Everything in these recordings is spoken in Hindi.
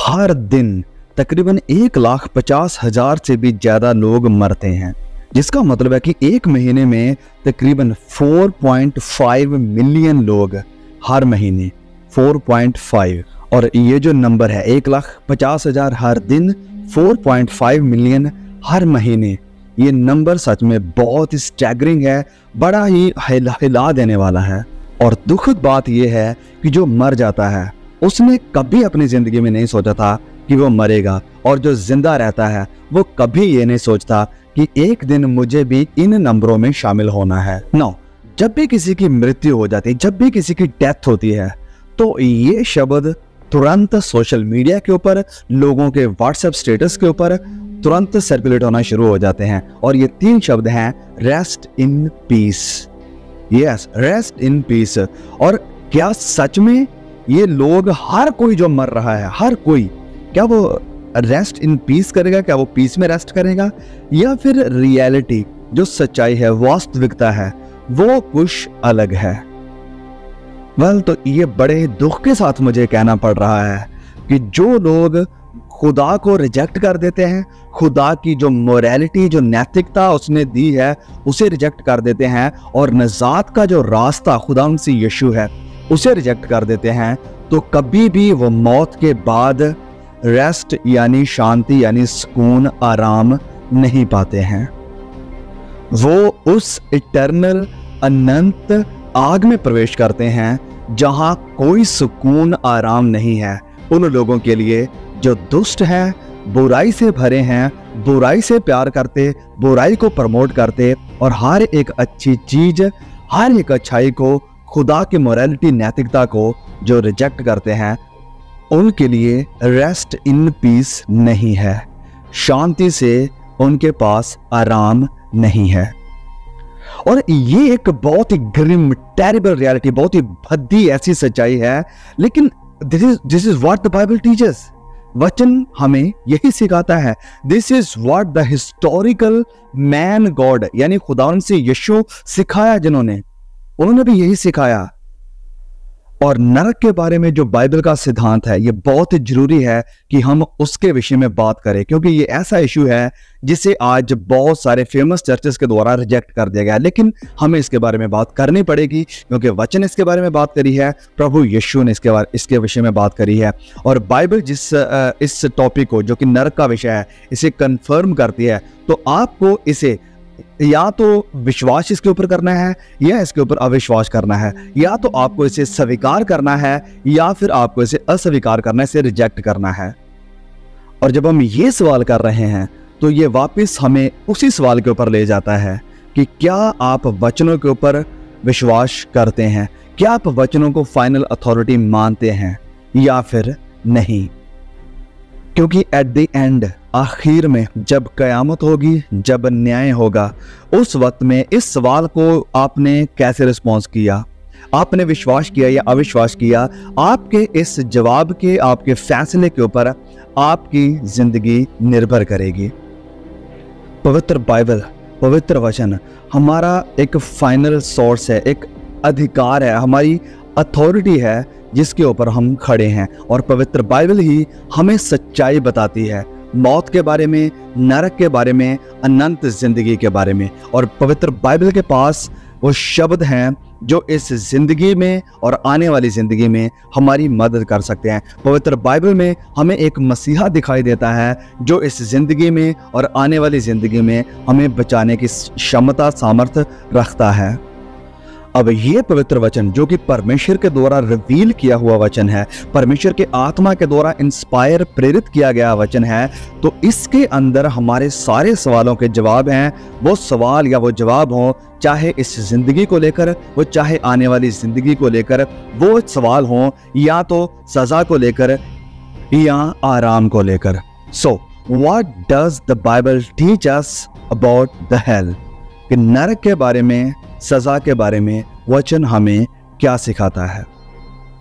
हर दिन तकरीबन 1,50,000 से भी ज़्यादा लोग मरते हैं, जिसका मतलब है कि एक महीने में तकरीबन 4.5 मिलियन लोग हर महीने 4.5, और ये जो नंबर है 1,50,000 हर दिन, 4.5 मिलियन हर महीने, ये नंबर सच में बहुत ही स्टैगरिंग है, बड़ा ही हिला देने वाला है। और दुखद बात यह है कि जो मर जाता है उसने कभी अपनी ज़िंदगी में नहीं सोचा था कि वो मरेगा, और जो जिंदा रहता है वो कभी ये नहीं सोचता कि एक दिन मुझे भी इन नंबरों में शामिल होना है। नो, जब भी किसी की मृत्यु हो जाती है, जब भी किसी की डेथ होती है, तो ये शब्द तुरंत सोशल मीडिया के ऊपर, लोगों के व्हाट्सएप स्टेटस के ऊपर तुरंत सर्कुलेट होना शुरू हो जाते हैं, और ये 3 शब्द हैं rest in peace. Yes, rest in peace. और क्या सच में ये लोग, हर कोई जो मर रहा है, हर कोई, क्या वो रेस्ट इन पीस करेगा? क्या वो पीस में रेस्ट करेगा? या फिर रियलिटी, जो सच्चाई है, वास्तविकता है, वो कुछ अलग है? वेल, तो ये बड़े दुख के साथ मुझे कहना पड़ रहा है कि जो लोग खुदा को रिजेक्ट कर देते हैं, खुदा की जो मोरालिटी, जो नैतिकता उसने दी है, उसे रिजेक्ट कर देते हैं, और निजात का जो रास्ता खुदा उनसे यीशु है उसे रिजेक्ट कर देते हैं, तो कभी भी वो मौत के बाद रेस्ट यानी शांति यानी सुकून, आराम नहीं पाते हैं। वो उस इटर्नल अनंत आग में प्रवेश करते हैं जहां कोई सुकून, आराम नहीं है उन लोगों के लिए जो दुष्ट हैं, बुराई से भरे हैं, बुराई से प्यार करते, बुराई को प्रमोट करते, और हर एक अच्छी चीज, हर एक अच्छाई को, खुदा की मोरालिटी, नैतिकता को जो रिजेक्ट करते हैं, उनके लिए रेस्ट इन पीस नहीं है, शांति से उनके पास आराम नहीं है। और ये एक बहुत ही ग्रिम, टेरिबल रियलिटी, बहुत ही भद्दी ऐसी सच्चाई है, लेकिन this is what the Bible teachers. वचन हमें यही सिखाता है। This is what the historical man God, यानी खुदावंद से यीशु सिखाया, जिन्होंने, उन्होंने भी यही सिखाया। और नरक के बारे में जो बाइबल का सिद्धांत है, ये बहुत ही जरूरी है कि हम उसके विषय में बात करें, क्योंकि ये ऐसा इशू है जिसे आज बहुत सारे फेमस चर्चेस के द्वारा रिजेक्ट कर दिया गया, लेकिन हमें इसके बारे में बात करनी पड़ेगी, क्योंकि वचन इसके बारे में बात करी है, प्रभु यीशु ने इसके विषय में बात करी है, और बाइबल इस टॉपिक को, जो कि नरक का विषय है, इसे कंफर्म करती है। तो आपको इसे या तो विश्वास इसके ऊपर करना है, या इसके ऊपर अविश्वास करना है, या तो आपको इसे स्वीकार करना है, या फिर आपको इसे अस्वीकार करना है, इसे रिजेक्ट करना है। और जब हम ये सवाल कर रहे हैं, तो ये वापस हमें उसी सवाल के ऊपर ले जाता है कि क्या आप वचनों के ऊपर विश्वास करते हैं? क्या आप वचनों को फाइनल अथॉरिटी मानते हैं या फिर नहीं? क्योंकि एट द एंड, आखिर में, जब कयामत होगी, जब न्याय होगा, उस वक्त में इस सवाल को आपने कैसे रिस्पॉन्स किया, आपने विश्वास किया या अविश्वास किया, आपके इस जवाब के, आपके फैसले के ऊपर आपकी जिंदगी निर्भर करेगी। पवित्र बाइबल, पवित्र वचन हमारा एक फाइनल सोर्स है, एक अधिकार है, हमारी अथॉरिटी है जिसके ऊपर हम खड़े हैं। और पवित्र बाइबल ही हमें सच्चाई बताती है, मौत के बारे में, नरक के बारे में, अनंत जिंदगी के बारे में। और पवित्र बाइबल के पास वो शब्द हैं जो इस जिंदगी में और आने वाली जिंदगी में हमारी मदद कर सकते हैं। पवित्र बाइबल में हमें एक मसीहा दिखाई देता है जो इस जिंदगी में और आने वाली जिंदगी में हमें बचाने की क्षमता, सामर्थ्य रखता है। अब ये पवित्र वचन, जो कि परमेश्वर के द्वारा रिवील किया हुआ वचन है, परमेश्वर के आत्मा के द्वारा इंस्पायर, प्रेरित किया गया वचन है, तो इसके अंदर हमारे सारे सवालों के जवाब हैं। वो सवाल या वो जवाब हो, चाहे इस जिंदगी को लेकर, वो चाहे आने वाली जिंदगी को लेकर, वो सवाल हो या तो सजा को लेकर या आराम को लेकर। So what does the Bible teach us about the hello? कि नरक के बारे में, सजा के बारे में वचन हमें क्या सिखाता है?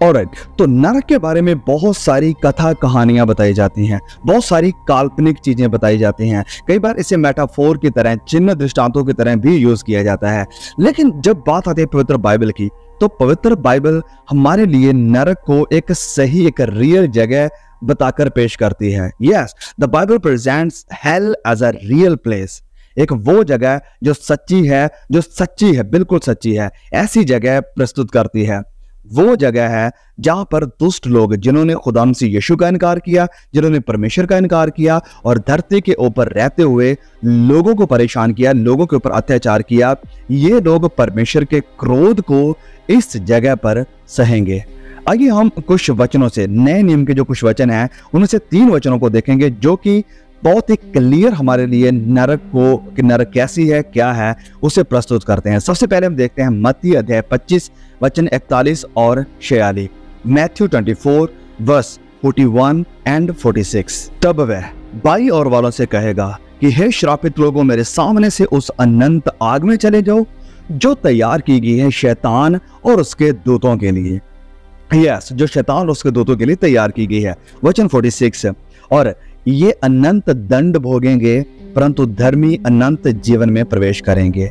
ऑलराइट, तो नरक के बारे में बहुत सारी कथा कहानियां बताई जाती हैं, बहुत सारी काल्पनिक चीजें बताई जाती हैं, कई बार इसे मेटाफोर की तरह, चिन्ह दृष्टांतों की तरह भी यूज किया जाता है। लेकिन जब बात आती है पवित्र बाइबल की, तो पवित्र बाइबल हमारे लिए नरक को एक सही, एक रियल जगह बताकर पेश करती है। Yes, the Bible presents hell as a real place, एक वो जगह जो सच्ची है, बिल्कुल सच्ची है, ऐसी जगह प्रस्तुत करती है। वो जगह है जहां पर दुष्ट लोग, जिन्होंने खुदाम से यीशु का इनकार किया, जिन्होंने परमेश्वर का इनकार किया और धरती के ऊपर रहते हुए लोगों को परेशान किया, लोगों के ऊपर अत्याचार किया, ये लोग परमेश्वर के क्रोध को इस जगह पर सहेंगे। आइए हम कुछ वचनों से, नए नियम के जो कुछ वचन हैं उनमें से 3 वचनों को देखेंगे जो कि बहुत ही क्लियर हमारे लिए नरक को, कि नरक कैसी है, क्या है, उसे प्रस्तुत करते हैं। सबसे पहले हम देखते हैं मत्ती अध्याय 25 वचन 41 और 46। Matthew 24 verse 41 and 46। तब वह बाई और वालों से कहेगा कि हे श्रापित लोगों, मेरे सामने से उस अनंत आग में चले जाओ जो तैयार की गई है शैतान और उसके दूतों के लिए। यस, जो शैतान और उसके दूतों के लिए तैयार की गई है। वचन 46, और ये अनंत दंड भोगेंगे परंतु धर्मी अनंत जीवन में प्रवेश करेंगे।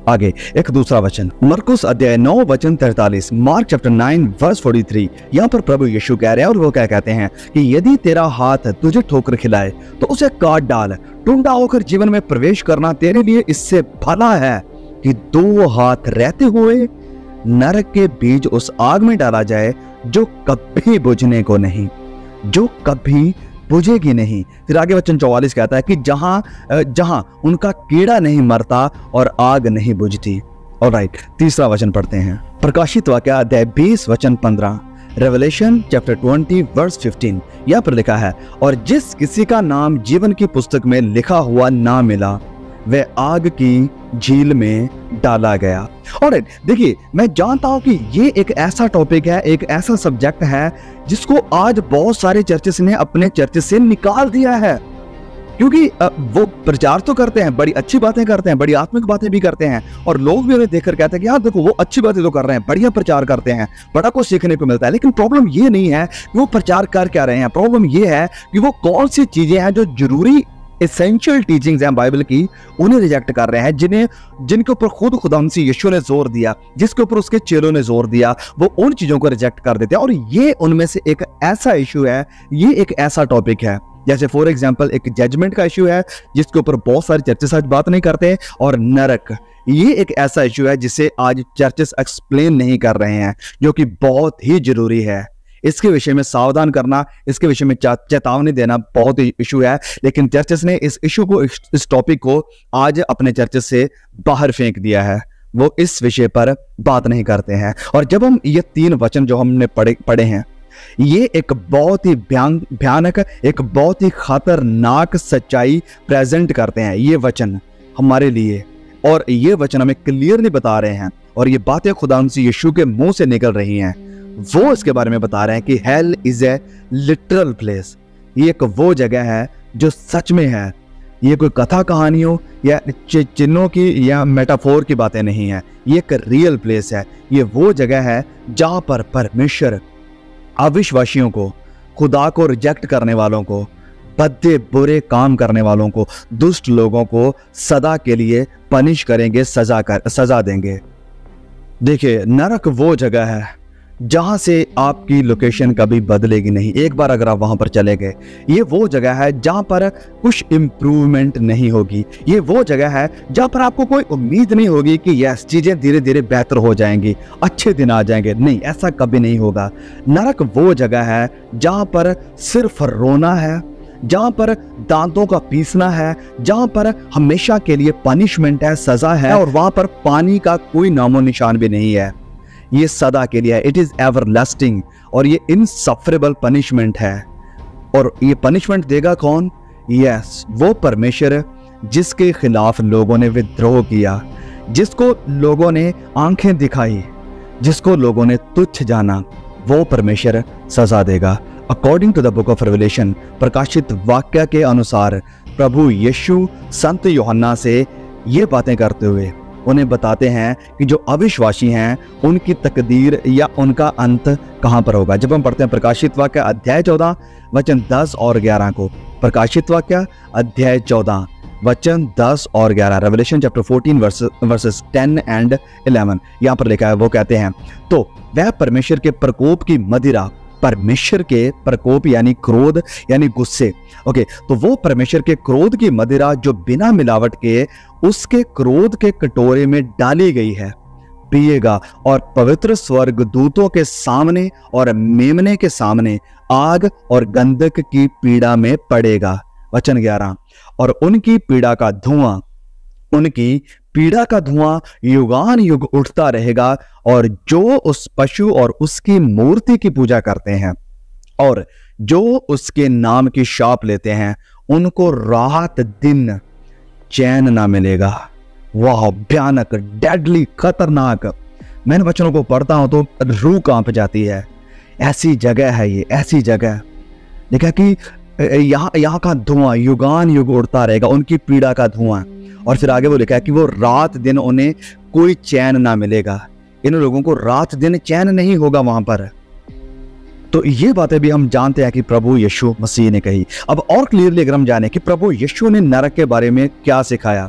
आगे एक दूसरा वचन, मरकुस अध्याय 9 वचन 43, मार्क चैप्टर 9 वर्स 43। यहाँ पर प्रभु यीशु कह रहे हैं और वो क्या कहते हैं कि यदि तेरा हाथ तुझे ठोकर खिलाए तो उसे काट डाल, टुंडा होकर जीवन में प्रवेश करना तेरे लिए इससे भला है कि 2 हाथ रहते हुए नरक के बीच उस आग में डाला जाए जो कभी बुझने को नहीं, जो कभी बुझेगी नहीं। फिर आगे वचन 44 कहता है कि जहां उनका कीड़ा नहीं मरता और आग नहीं बुझती। ऑलराइट, तीसरा वचन पढ़ते हैं, प्रकाशित वाक्य अध्याय 20 वचन 15, रेवलेशन चैप्टर 20 वर्स 15। यहाँ पर लिखा है, और जिस किसी का नाम जीवन की पुस्तक में लिखा हुआ ना मिला वह आग की झील में डाला गया। और देखिए, मैं जानता हूं कि ये एक ऐसा टॉपिक है, एक ऐसा सब्जेक्ट है जिसको आज बहुत सारे चर्चेस ने अपने चर्चेस से निकाल दिया है, क्योंकि वो प्रचार तो करते हैं, बड़ी अच्छी बातें करते हैं, बड़ी आत्मिक बातें भी करते हैं, और लोग भी उन्हें देखकर कहते हैं कि यार देखो वो अच्छी बातें तो कर रहे हैं, बढ़िया प्रचार करते हैं, बड़ा कुछ सीखने को मिलता है। लेकिन प्रॉब्लम ये नहीं है कि वो प्रचार कर क्या रहे हैं, प्रॉब्लम ये है कि वो कौन सी चीजें हैं जो जरूरी एसेंशियल टीचिंग्स हैं बाइबल की, उन्हें रिजेक्ट कर रहे हैं, जिनके ऊपर खुद खुदावंद यीशु ने जोर दिया, जिसके ऊपर उसके चेलों ने जोर दिया, वो उन चीजों को रिजेक्ट कर देते हैं। और ये उनमें से एक ऐसा इशू है, ये एक ऐसा टॉपिक है, जैसे फॉर एग्जांपल एक जजमेंट का इशू है जिसके ऊपर बहुत सारे चर्चेस आज बात नहीं करते, और नरक, ये एक ऐसा इशू है जिसे आज चर्चेस एक्सप्लेन नहीं कर रहे हैं, जो कि बहुत ही जरूरी है। इसके विषय में सावधान करना, इसके विषय में चेतावनी देना बहुत ही इशू है, लेकिन चर्चेस ने इस इशू को, इस टॉपिक को आज अपने चर्चेस से बाहर फेंक दिया है। वो इस विषय पर बात नहीं करते हैं। और जब हम ये 3 वचन जो हमने पढ़े हैं, ये एक बहुत ही भयानक, एक बहुत ही खतरनाक सच्चाई प्रेजेंट करते हैं ये वचन हमारे लिए, और ये वचन हमें क्लियरली बता रहे हैं, और ये बातें खुदावंद यीशु के मुंह से निकल रही हैं। वो इसके बारे में बता रहे हैं कि hell is a literal place, ये एक वो जगह है जो सच में है। ये कोई कथा कहानियों या चिन्हों की या मेटाफोर की बातें नहीं है, ये एक रियल प्लेस है। ये वो जगह है जहां पर परमेश्वर अविश्वासियों को, खुदा को रिजेक्ट करने वालों को, बद्दे बुरे काम करने वालों को, दुष्ट लोगों को सदा के लिए पनिश करेंगे, सजा देंगे। देखिए, नरक वो जगह है जहां से आपकी लोकेशन कभी बदलेगी नहीं। एक बार अगर आप वहां पर चले गए, ये वो जगह है जहां पर कुछ इंप्रूवमेंट नहीं होगी। ये वो जगह है जहां पर आपको कोई उम्मीद नहीं होगी कि यस चीजें धीरे धीरे बेहतर हो जाएंगी, अच्छे दिन आ जाएंगे। नहीं, ऐसा कभी नहीं होगा। नरक वो जगह है जहां पर सिर्फ रोना है, जहां पर दांतों का पीसना है, जहां पर हमेशा के लिए पनिशमेंट है, सजा है, और वहां पर पानी का कोई नामो निशान भी नहीं है। ये सदा के लिए है, इट इज एवरलास्टिंग, और ये इनसफरेबल पनिशमेंट है। और ये पनिशमेंट देगा कौन? यस, वो परमेश्वर जिसके खिलाफ लोगों ने विद्रोह किया, जिसको लोगों ने आंखें दिखाई, जिसको लोगों ने तुच्छ जाना, वो परमेश्वर सजा देगा। According to the book of Revelation, प्रकाशित वाक्य के अनुसार प्रभु यीशु संत यूहन्ना से ये बातें करते हुए उन्हें बताते हैं कि जो अविश्वासी हैं उनकी तकदीर या उनका अंत कहां पर होगा। जब हम पढ़ते हैं प्रकाशित वाक्य अध्याय 14 वचन 10 और 11 को, प्रकाशित वाक्य अध्याय 14 वचन 10 और 11, रेवलेशन चैप्टर 14 वर्सेस 10 एंड 11, यहाँ पर लिखा है, वो कहते हैं, तो वह परमेश्वर के प्रकोप की मदिरा परमेश्वर के प्रकोप यानी क्रोध यानी गुस्से। ओके, तो वो परमेश्वर के क्रोध की मदिरा जो बिना मिलावट के उसके क्रोध के कटोरे में डाली गई है पिएगा, और पवित्र स्वर्ग दूतों के सामने और मेमने के सामने आग और गंधक की पीड़ा में पड़ेगा। वचन 11, और उनकी पीड़ा का धुआं युगान युग उठता रहेगा, और जो उस पशु और उसकी मूर्ति की पूजा करते हैं और जो उसके नाम की शाप लेते हैं उनको रात दिन चैन ना मिलेगा। वाह, भयानक, डेडली, खतरनाक। मैं इन वचनों को पढ़ता हूं तो रूह कांप जाती है। ऐसी जगह है ये, ऐसी जगह। देखा कि यहाँ का धुआं युगान युग उड़ता रहेगा, उनकी पीड़ा का धुआं। और फिर आगे वो लिखा है कि वो रात दिन उन्हें कोई चैन ना मिलेगा। इन लोगों को रात दिन चैन नहीं होगा वहां पर। तो ये बातें भी हम जानते हैं कि प्रभु यीशु मसीह ने कही। अब और क्लियरली अगर हम जाने कि प्रभु यीशु ने नरक के बारे में क्या सिखाया,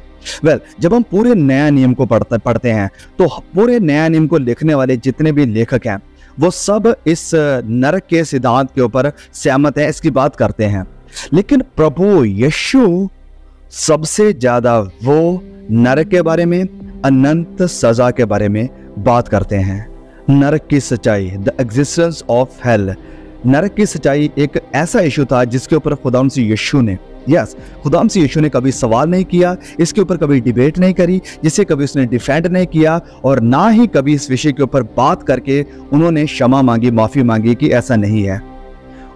जब हम पूरे नया नियम को पढ़ते हैं तो पूरे नया नियम को लिखने वाले जितने भी लेखक हैं वो सब इस नरक के सिद्धांत के ऊपर सहमत है, इसकी बात करते हैं। लेकिन प्रभु यीशु सबसे ज्यादा वो नरक के बारे में, अनंत सजा के बारे में बात करते हैं। नरक की सच्चाई, द एग्जिस्टेंस ऑफ हेल। नरक की सच्चाई एक ऐसा इशू था जिसके ऊपर खुदावंद यीशु ने कभी सवाल नहीं किया, इसके ऊपर कभी डिबेट नहीं करी, जिसे कभी उसने डिफेंड नहीं किया, और ना ही कभी इस विषय के ऊपर बात करके उन्होंने क्षमा मांगी, माफी मांगी कि ऐसा नहीं है।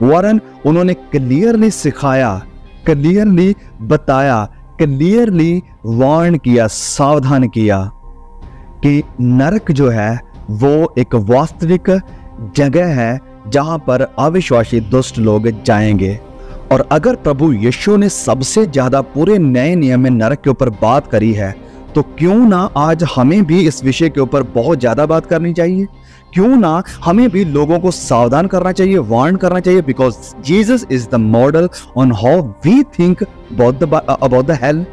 वरन उन्होंने क्लियरली सिखाया, क्लियरली बताया, क्लियरली वार्न किया, सावधान किया कि नरक जो है वो एक वास्तविक जगह है जहां पर अविश्वासी दुष्ट लोग जाएंगे। और अगर प्रभु यीशु ने सबसे ज्यादा पूरे नए नियम में नरक के ऊपर बात करी है तो क्यों ना आज हमें भी इस विषय के ऊपर बहुत ज्यादा बात करनी चाहिए। क्यों ना हमें भी लोगों को सावधान करना चाहिए, वार्न करना चाहिए, because Jesus is the model on how we think about the hell.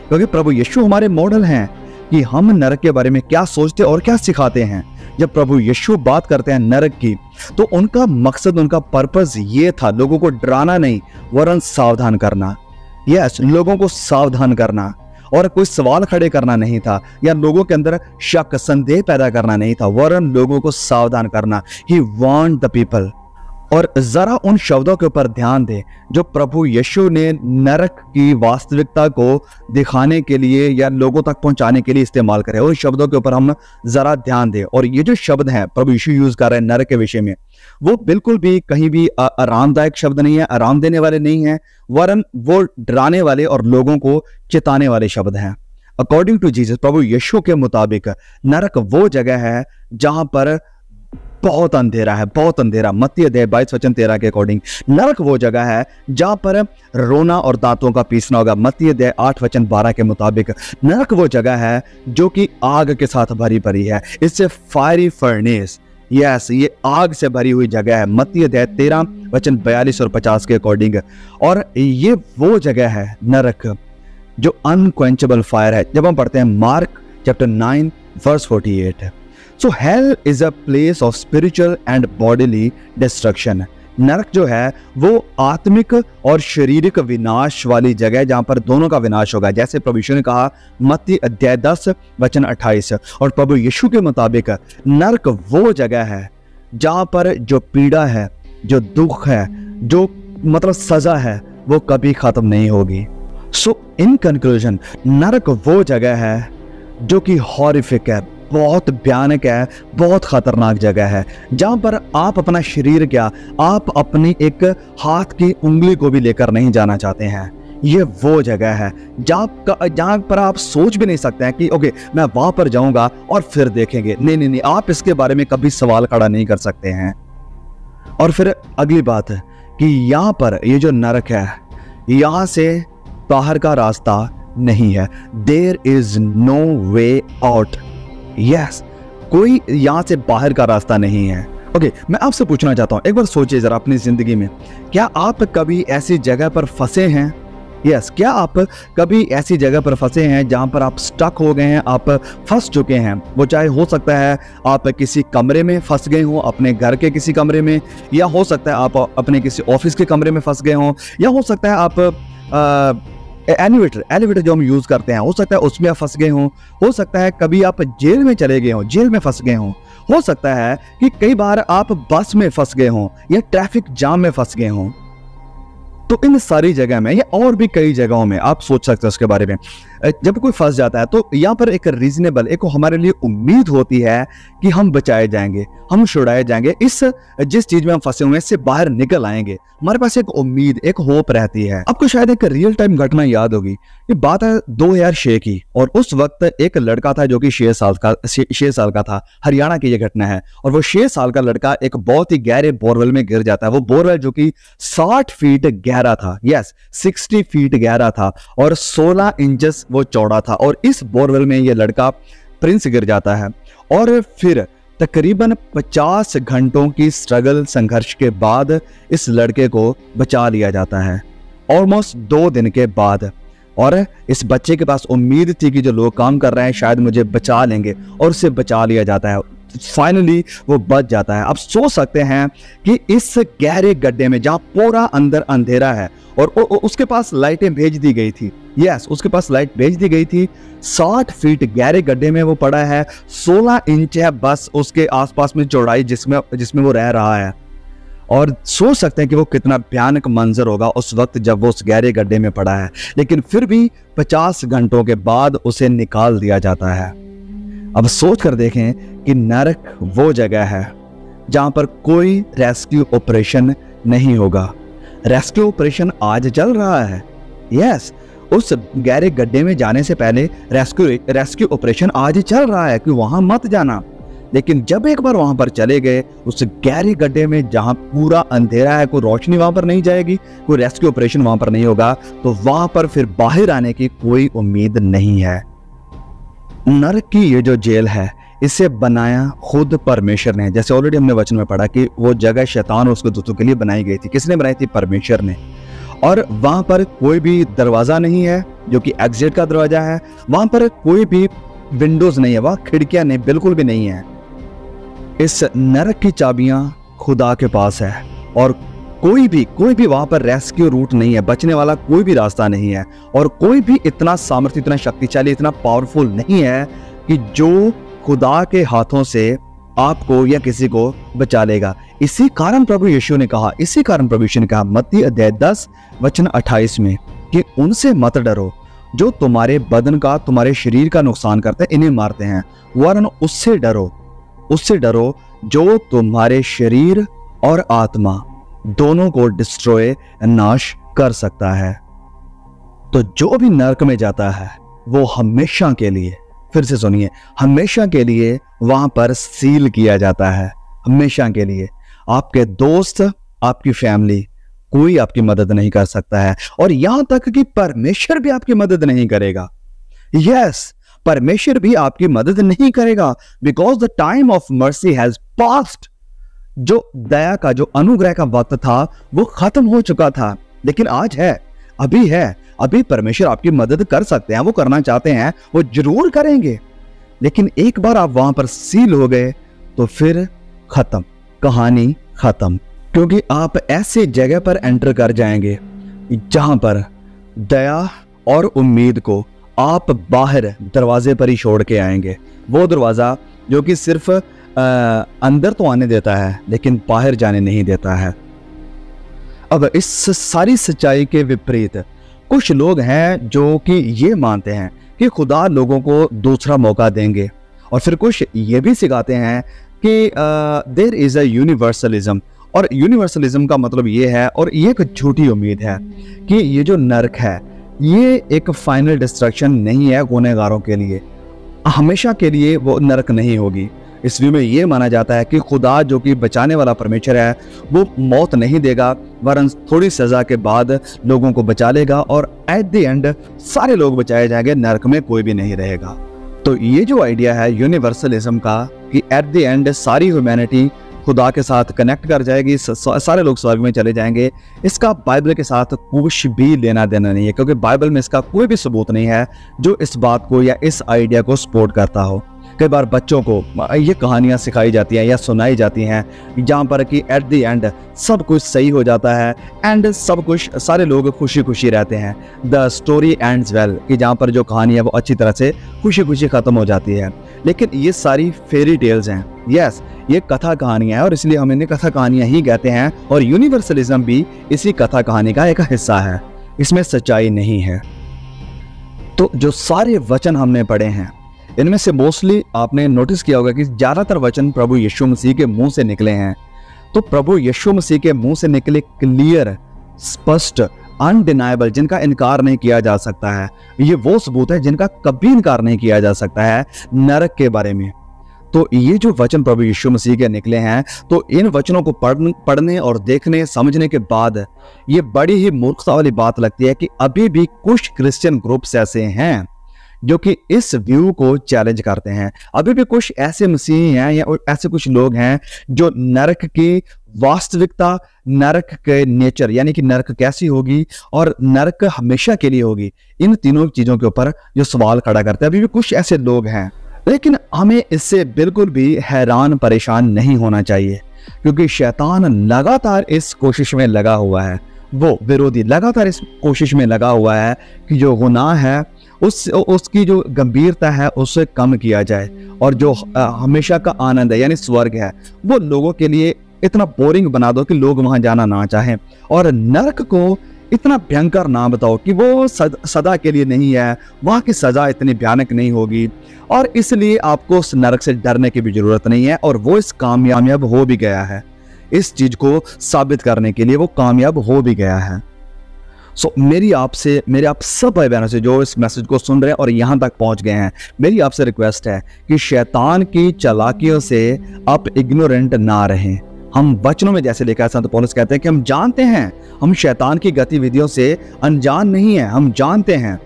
क्योंकि प्रभु यीशु हमारे मॉडल हैं कि हम नरक के बारे में क्या सोचते और क्या सिखाते हैं। जब प्रभु यीशु बात करते हैं नरक की तो उनका मकसद, उनका पर्पस ये था लोगों को डराना नहीं वरन सावधान करना। यस, लोगों को सावधान करना, और कोई सवाल खड़े करना नहीं था या लोगों के अंदर शक संदेह पैदा करना नहीं था, वरन लोगों को सावधान करना। ही वार्न्ड द पीपल। और जरा उन शब्दों के ऊपर ध्यान दें जो प्रभु यीशु ने नरक की वास्तविकता को दिखाने के लिए या लोगों तक पहुंचाने के लिए इस्तेमाल करे। उन शब्दों के ऊपर हम जरा ध्यान दें। और ये जो शब्द हैं प्रभु यीशु यूज कर रहे हैं नरक के विषय में, वो बिल्कुल भी कहीं भी आरामदायक शब्द नहीं है, आराम देने वाले नहीं है, वरन वो डराने वाले और लोगों को चिताने वाले शब्द हैं। अकॉर्डिंग टू जीसस, प्रभु यीशु के मुताबिक नरक वो जगह है जहां पर बहुत अंधेरा है, बहुत अंधेरा। मत्ती अध्याय 22:13 के अकॉर्डिंग नरक वो जगह है जहां पर रोना और दांतों का पीसना होगा। मत्ती अध्याय 8:12 के मुताबिक नरक वो जगह है जो कि आग के साथ भरी पड़ी है। इससे फायरी फर्नेस, यस, ये आग से भरी हुई जगह है। मत्ती अध्याय 13:42 और 50 के अकॉर्डिंग। और ये वो जगह है नरक जो अनक्वेंचेबल फायर है। जब हम पढ़ते हैं mark chapter 9:48, So hell is a place of spiritual and bodily destruction. नरक जो है वो आत्मिक और शारीरिक विनाश वाली जगह है जहां पर दोनों का विनाश होगा, जैसे प्रभु यीशु ने कहा मत्ती अध्याय 10:28। और प्रभु यीशु के मुताबिक नरक वो जगह है जहां पर जो पीड़ा है, जो दुख है, जो मतलब सजा है, वो कभी खत्म नहीं होगी। सो इन कंक्लूजन, नरक वो जगह है जो कि हॉरिफिक है, बहुत भयानक है, बहुत खतरनाक जगह है, जहां पर आप अपना शरीर क्या, आप अपनी एक हाथ की उंगली को भी लेकर नहीं जाना चाहते हैं। ये वो जगह है जहां पर आप सोच भी नहीं सकते हैं कि ओके मैं वहां पर जाऊंगा और फिर देखेंगे। नहीं, आप इसके बारे में कभी सवाल खड़ा नहीं कर सकते हैं। और फिर अगली बात है कि यहाँ पर ये जो नरक है, यहाँ से बाहर का रास्ता नहीं है। There is no way out. Yes, कोई यहां से बाहर का रास्ता नहीं है। ओके, मैं आपसे पूछना चाहता हूं, एक बार सोचिए जरा अपनी जिंदगी में, क्या आप कभी ऐसी जगह पर फंसे हैं यस, क्या आप कभी ऐसी जगह पर फंसे हैं जहां पर आप स्टक हो गए हैं, आप फंस चुके हैं? वो चाहे हो सकता है आप किसी कमरे में फंस गए हो, अपने घर के किसी कमरे में, या हो सकता है आप अपने किसी ऑफिस के कमरे में फंस गए हो, या हो सकता है आप एलिवेटर जो हम यूज करते हैं, हो सकता है उसमें आप फंस गए हो सकता है कभी आप जेल में चले गए हो, जेल में फंस गए हो सकता है कि कई बार आप बस में फंस गए हो या ट्रैफिक जाम में फंस गए हो। तो इन सारी जगह में या और भी कई जगहों में आप सोच सकते हैं उसके बारे में। जब कोई फंस जाता है तो यहाँ पर एक रीजनेबल, एक हमारे लिए उम्मीद होती है कि हम बचाए जाएंगे, हम छुड़ाए जाएंगे, इस जिस चीज में हम फंसे हुए हैं इससे बाहर निकल आएंगे। हमारे पास एक उम्मीद, एक होप रहती है। आपको शायद एक रियल टाइम घटना याद होगी। ये बात है 2006 की, और उस वक्त एक लड़का था जो कि 6 साल का था। हरियाणा की ये घटना है, और वो 6 साल का लड़का एक बहुत ही गहरे बोरवेल में गिर जाता है। वो बोरवेल जो कि 60 फीट गहरा था, यस 60 फीट गहरा था, और 16 इंचेस वो चौड़ा था। और इस बोरवेल में ये लड़का प्रिंस गिर जाता है, और फिर तकरीबन 50 घंटों की स्ट्रगल, संघर्ष के बाद इस लड़के को बचा लिया जाता है, ऑलमोस्ट 2 दिन के बाद। और इस बच्चे के पास उम्मीद थी कि जो लोग काम कर रहे हैं शायद मुझे बचा लेंगे, और उसे बचा लिया जाता है। फाइनली वो बच जाता है। आप सोच सकते हैं कि इस गहरे गड्ढे में जहां पूरा अंदर अंधेरा है, और उसके पास लाइटें भेज दी गई थी, यस उसके पास लाइट भेज दी गई थी, 60 फीट गहरे गड्ढे में वो पड़ा है, 16 इंच है बस उसके आसपास में चौड़ाई जिसमें वो रह रहा है। और सोच सकते हैं कि वो कितना भयानक मंजर होगा उस वक्त जब वो उस गहरे गड्ढे में पड़ा है। लेकिन फिर भी 50 घंटों के बाद उसे निकाल दिया जाता है। अब सोच कर देखें कि नरक वो जगह है जहां पर कोई रेस्क्यू ऑपरेशन नहीं होगा। रेस्क्यू ऑपरेशन आज चल रहा है, यस उस गहरे गड्ढे में जाने से पहले रेस्क्यू ऑपरेशन आज चल रहा है कि वहां मत जाना। लेकिन जब एक बार वहां पर चले गए उस गहरे गड्ढे में जहां पूरा अंधेरा है, कोई रोशनी वहां पर नहीं जाएगी, कोई रेस्क्यू ऑपरेशन वहां पर नहीं होगा, तो वहां पर फिर बाहर आने की कोई उम्मीद नहीं है। नरक की ये जो जेल है इसे बनाया खुद परमेश्वर ने। जैसे ऑलरेडी हमने वचन में पढ़ा कि वो जगह शैतान और उसके दूतों के लिए बनाई गई थी। किसने बनाई थी? परमेश्वर ने। और वहां पर कोई भी दरवाजा नहीं है जो कि एग्जिट का दरवाजा है, वहां पर कोई भी विंडोज नहीं है, वहां खिड़कियां नहीं, बिल्कुल भी नहीं है। इस नरक की चाबियां खुदा के पास है, और कोई भी वहां पर रेस्क्यू रूट नहीं है, बचने वाला कोई भी रास्ता नहीं है, और कोई भी इतना सामर्थ्य, इतना शक्तिशाली, इतना पावरफुल नहीं है कि जो खुदा के हाथों से आपको या किसी को बचा लेगा। इसी कारण प्रभु यीशु ने कहा मत्ती अध्याय 10 वचन 28 में कि उनसे मत डरो जो तुम्हारे बदन का, तुम्हारे शरीर का नुकसान करते हैं, इन्हें मारते हैं, वरन उससे डरो जो तुम्हारे शरीर और आत्मा दोनों को डिस्ट्रॉय, नाश कर सकता है। तो जो भी नरक में जाता है वो हमेशा के लिए, फिर से सुनिए, हमेशा के लिए वहां पर सील किया जाता है। हमेशा के लिए आपके दोस्त, आपकी फैमिली, कोई आपकी मदद नहीं कर सकता है, और यहां तक कि परमेश्वर भी आपकी मदद नहीं करेगा। यस, परमेश्वर भी आपकी मदद नहीं करेगा, because the time of mercy has passed. जो दया का, जो अनुग्रह का वक्त था वो खत्म हो चुका था, लेकिन आज है, अभी परमेश्वर आपकी मदद कर सकते हैं, वो करना चाहते हैं, वो जरूर करेंगे। लेकिन एक बार आप वहां पर सील हो गए तो फिर खत्म, कहानी खत्म, क्योंकि आप ऐसे जगह पर एंटर कर जाएंगे जहां पर दया और उम्मीद को आप बाहर दरवाजे पर ही छोड़ के आएंगे। वो दरवाजा जो कि सिर्फ अंदर तो आने देता है लेकिन बाहर जाने नहीं देता है। अब इस सारी सच्चाई के विपरीत कुछ लोग हैं जो कि ये मानते हैं कि खुदा लोगों को दूसरा मौका देंगे, और फिर कुछ ये भी सिखाते हैं कि देयर इज अ यूनिवर्सलिज्म, और यूनिवर्सलिज्म का मतलब ये है, और ये एक झूठी उम्मीद है कि ये जो नरक है ये एक फाइनल डिस्ट्रक्शन नहीं है गुनहगारों के लिए, हमेशा के लिए वो नरक नहीं होगी। इस व्यू में ये माना जाता है कि खुदा जो कि बचाने वाला परमेश्वर है वो मौत नहीं देगा, वरन थोड़ी सजा के बाद लोगों को बचा लेगा, और एट द एंड सारे लोग बचाए जाएंगे, नरक में कोई भी नहीं रहेगा। तो ये जो आइडिया है यूनिवर्सलिज्म का कि एट द एंड सारी ह्यूमैनिटी खुदा के साथ कनेक्ट कर जाएगी, सारे लोग स्वर्ग में चले जाएंगे, इसका बाइबल के साथ कुछ भी लेना देना नहीं है, क्योंकि बाइबल में इसका कोई भी सबूत नहीं है जो इस बात को या इस आइडिया को सपोर्ट करता हो। कई बार बच्चों को ये कहानियाँ सिखाई जाती हैं या सुनाई जाती हैं जहाँ पर कि एट द एंड सब कुछ सही हो जाता है एंड सब कुछ सारे लोग खुशी खुशी रहते हैं। द स्टोरी एंड्स वेल, कि जहाँ पर जो कहानी है वो अच्छी तरह से खुशी खुशी ख़त्म हो जाती है। लेकिन ये सारी फेरी टेल्स हैं, यस, ये कथा कहानियाँ हैं और इसलिए हम इन्हें कथा कहानियाँ ही कहते हैं। और यूनिवर्सलिज्म भी इसी कथा कहानी का एक हिस्सा है, इसमें सच्चाई नहीं है। तो जो सारे वचन हमने पढ़े हैं इनमें से मोस्टली आपने नोटिस किया होगा कि ज़्यादातर वचन प्रभु यीशु मसीह के मुंह से निकले हैं। तो प्रभु यीशु मसीह के मुंह से निकले क्लियर, स्पष्ट, अनडिनाइबल, जिनका इनकार नहीं किया जा सकता है, ये वो सबूत है जिनका कभी इनकार नहीं किया जा सकता है नरक के बारे में। तो ये जो वचन प्रभु यीशु मसीह के निकले हैं, तो इन वचनों को पढ़ने और देखने समझने के बाद ये बड़ी ही मूर्खता वाली बात लगती है कि अभी भी कुछ क्रिश्चियन ग्रुप्स ऐसे हैं जो कि इस व्यू को चैलेंज करते हैं। अभी भी कुछ ऐसे मसीही हैं या ऐसे कुछ लोग हैं जो नरक की वास्तविकता, नरक के नेचर यानी कि नरक कैसी होगी और नरक हमेशा के लिए होगी, इन तीनों चीजों के ऊपर जो सवाल खड़ा करते हैं, अभी भी कुछ ऐसे लोग हैं। लेकिन हमें इससे बिल्कुल भी हैरान परेशान नहीं होना चाहिए, क्योंकि शैतान लगातार इस कोशिश में लगा हुआ है, वो विरोधी लगातार इस कोशिश में लगा हुआ है कि जो गुनाह है उसकी जो गंभीरता है उसे कम किया जाए, और जो हमेशा का आनंद है यानी स्वर्ग है वो लोगों के लिए इतना बोरिंग बना दो कि लोग वहां जाना ना चाहें, और नरक को इतना भयंकर ना बताओ कि वो सदा के लिए नहीं है, वहां की सजा इतनी भयानक नहीं होगी, और इसलिए आपको उस नरक से डरने की भी जरूरत नहीं है। और वो इस कामयाब हो भी गया है, इस चीज को साबित करने के लिए वो कामयाब हो भी गया है। मेरे आप सब भाई बहनों से जो इस मैसेज को सुन रहे हैं और यहाँ तक पहुँच गए हैं, मेरी आपसे रिक्वेस्ट है कि शैतान की चालाकियों से आप इग्नोरेंट ना रहें। हम वचनों में जैसे लिखा है, संत पौलुस कहते हैं कि हम जानते हैं, हम शैतान की गतिविधियों से अनजान नहीं है, हम जानते हैं।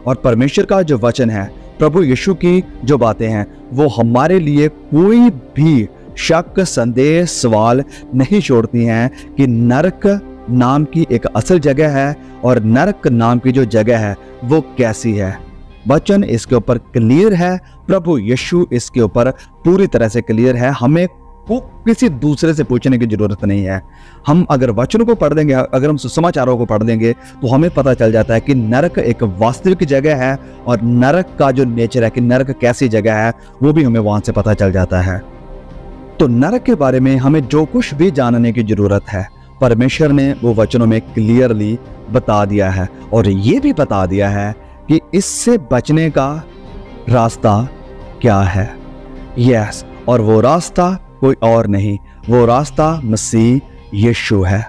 और परमेश्वर का जो वचन है, प्रभु यीशु की जो बातें हैं, वो हमारे लिए कोई भी शक, संदेह, सवाल नहीं छोड़ती हैं कि नरक नाम की एक असल जगह है और नरक नाम की जो जगह है वो कैसी है। वचन इसके ऊपर क्लियर है, प्रभु यीशु इसके ऊपर पूरी तरह से क्लियर है, हमें को किसी दूसरे से पूछने की जरूरत नहीं है। हम अगर वचनों को पढ़ देंगे, अगर हम सुसमाचारों को पढ़ देंगे, तो हमें पता चल जाता है कि नरक एक वास्तविक जगह है, और नरक का जो नेचर है कि नरक कैसी जगह है वो भी हमें वहां से पता चल जाता है। तो नरक के बारे में हमें जो कुछ भी जानने की जरूरत है, परमेश्वर ने वो वचनों में क्लियरली बता दिया है, और ये भी बता दिया है कि इससे बचने का रास्ता क्या है। यस, और वो रास्ता कोई और नहीं, वो रास्ता मसीह यीशु है।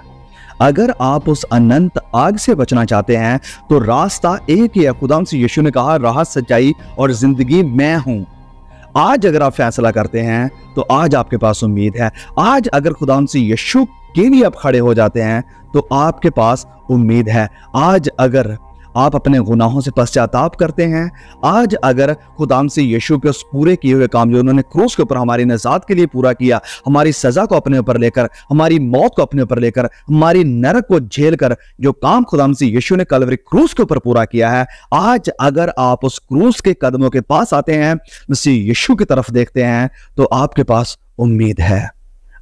अगर आप उस अनंत आग से बचना चाहते हैं तो रास्ता एक ही है। खुदा से यीशु ने कहा, राह, सच्चाई और जिंदगी मैं हूं। आज अगर आप फैसला करते हैं तो आज आपके पास उम्मीद है। आज अगर खुदा से यीशु के लिए आप खड़े हो जाते हैं तो आपके पास उम्मीद है। आज अगर आप अपने गुनाहों से पश्चाताप करते हैं, आज अगर खुदाम से यीशु के उस पूरे किए हुए काम जो उन्होंने क्रूस के ऊपर हमारी निजात के लिए पूरा किया, हमारी सजा को अपने ऊपर लेकर, हमारी मौत को अपने ऊपर लेकर, हमारी नरक को झेल कर जो काम खुदाम से यीशु ने कलवरी क्रूस के ऊपर पूरा किया है, आज अगर आप उस क्रूस के कदमों के पास आते हैं, मसीह यीशु की तरफ देखते हैं, तो आपके पास उम्मीद है।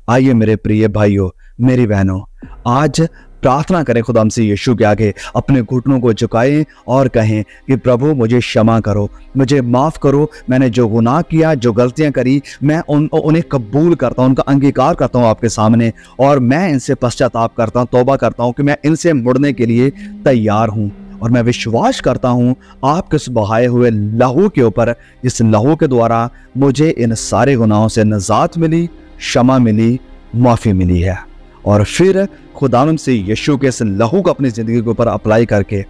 आइए मेरे प्रिय भाइयों, मेरी बहनों, आज प्रार्थना करें खुदाम से यीशु के आगे, अपने घुटनों को झुकाएं और कहें कि प्रभु मुझे क्षमा करो, मुझे माफ़ करो, मैंने जो गुनाह किया, जो गलतियां करी, मैं उन्हें कबूल करता हूं, उनका अंगीकार करता हूं आपके सामने, और मैं इनसे पश्चाताप करता हूं, तौबा करता हूं कि मैं इनसे मुड़ने के लिए तैयार हूं। और मैं विश्वास करता हूं आपके उस बहाए हुए लहू के ऊपर, इस लहू के द्वारा मुझे इन सारे गुनाहों से निजात मिली, क्षमा मिली, माफ़ी मिली है। और फिर खुदावन से यीशु के इस लहू को अपनी ज़िंदगी के ऊपर अप्लाई करके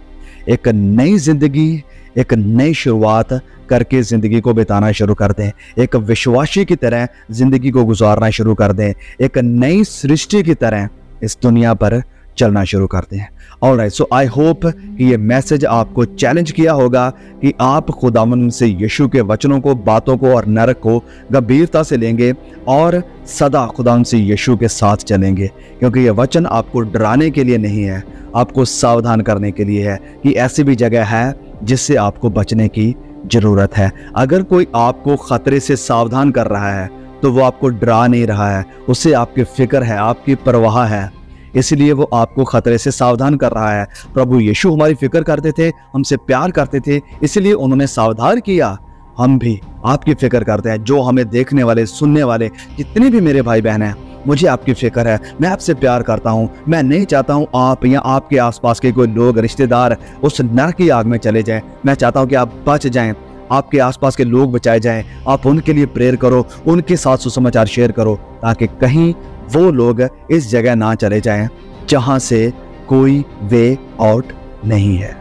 एक नई ज़िंदगी, एक नई शुरुआत करके ज़िंदगी को बिताना शुरू कर दें। एक विश्वासी की तरह ज़िंदगी को गुजारना शुरू कर दें। एक नई सृष्टि की तरह इस दुनिया पर चलना शुरू करते हैं। ऑलराइट, सो आई होप कि ये मैसेज आपको चैलेंज किया होगा कि आप खुदावंद से यीशु के वचनों को, बातों को और नरक को गंभीरता से लेंगे और सदा खुदावंद से यीशु के साथ चलेंगे, क्योंकि ये वचन आपको डराने के लिए नहीं है, आपको सावधान करने के लिए है कि ऐसी भी जगह है जिससे आपको बचने की जरूरत है। अगर कोई आपको खतरे से सावधान कर रहा है तो वो आपको डरा नहीं रहा है, उससे आपकी फिक्र है, आपकी परवाह है, इसलिए वो आपको खतरे से सावधान कर रहा है। प्रभु यीशु हमारी फिक्र करते थे, हमसे प्यार करते थे, इसलिए उन्होंने सावधान किया। हम भी आपकी फिक्र करते हैं। जो हमें देखने वाले, सुनने वाले जितने भी मेरे भाई बहन हैं, मुझे आपकी फिक्र है, मैं आपसे प्यार करता हूँ। मैं नहीं चाहता हूँ आप या आपके आसपास के कोई लोग, रिश्तेदार उस नरक की आग में चले जाएं। मैं चाहता हूँ कि आप बच जाएं, आपके आसपास के लोग बचाए जाएं। आप उनके लिए प्रेयर करो, उनके साथ सुसमाचार शेयर करो, ताकि कहीं वो लोग इस जगह ना चले जाएं जहां से कोई वे आउट नहीं है।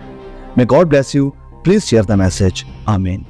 May God bless you. Please share the message. आमीन।